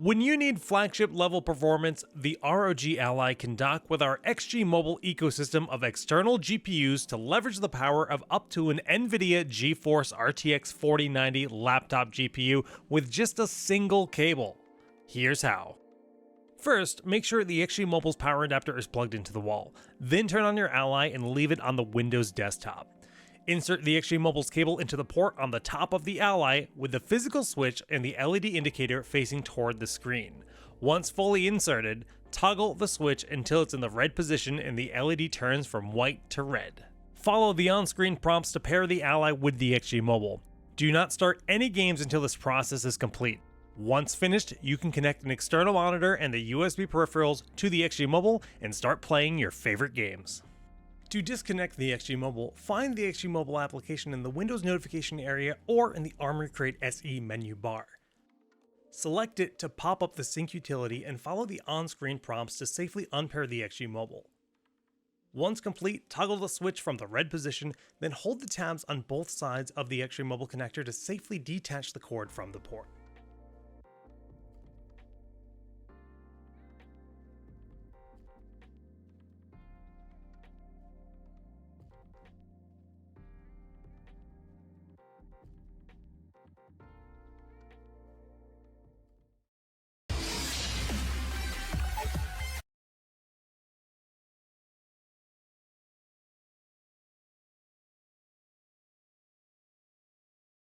When you need flagship level performance, the ROG Ally can dock with our XG Mobile ecosystem of external GPUs to leverage the power of up to an NVIDIA GeForce RTX 4090 laptop GPU with just a single cable. Here's how. First, make sure the XG Mobile's power adapter is plugged into the wall. Then turn on your Ally and leave it on the Windows desktop. Insert the XG Mobile's cable into the port on the top of the Ally with the physical switch and the LED indicator facing toward the screen. Once fully inserted, toggle the switch until it's in the red position and the LED turns from white to red. Follow the on-screen prompts to pair the Ally with the XG Mobile. Do not start any games until this process is complete. Once finished, you can connect an external monitor and the USB peripherals to the XG Mobile and start playing your favorite games. To disconnect the XG Mobile, find the XG Mobile application in the Windows notification area or in the Armoury Crate SE menu bar. Select it to pop up the sync utility and follow the on-screen prompts to safely unpair the XG Mobile. Once complete, toggle the switch from the red position, then hold the tabs on both sides of the XG Mobile connector to safely detach the cord from the port.